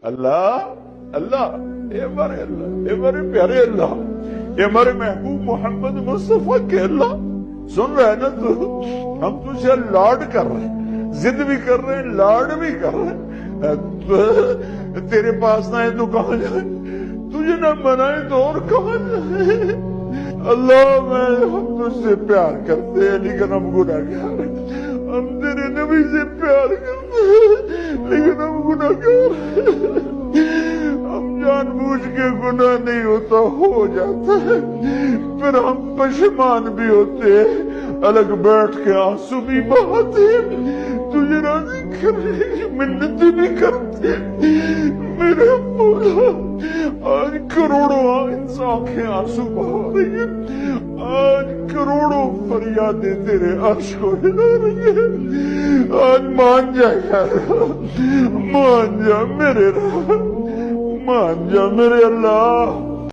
اللہ اللہ، اے ہمارے اللہ، اے ہمارے پیارے اللہ، اے ہمارے محبوب محمد مصطفیٰ کے اللہ، سن رہے نا تو؟ ہم تجھے لاڈ کر رہے ہیں، ضد بھی کر رہے ہیں، لاڈ بھی کر رہے ہیں۔ تیرے پاس نہ ہے تو کہاں جائیں، تجھے نہ منائے تو اور کہاں جائیں۔ اللہ ہم تجھ سے پیار کرتے ہیں لیکن ہم گناہگار ہیں، ہم تیرے نبی سے پیار کرتے ہیں لیکن ہم گناہگار ہیں، ہم جان بوجھ کے گناہ نہیں ہوتا ہو جاتا ہے، پھر ہم پشیمان بھی ہوتے ہیں، الگ بیٹھ کے آنسو بھی بہاتے ہیں، تجھے راضی کرنے کی منتیں بھی کرتے ہیں۔ میرے مولا آج کروڑوں آنکھیں آنسو بہا رہی ہیں، آج کروڑوں فریادیں تیرے عرش کو ہلا رہی ہیں، آج مان جا یار، مان جا میرے رب، مان جا میرے اللہ۔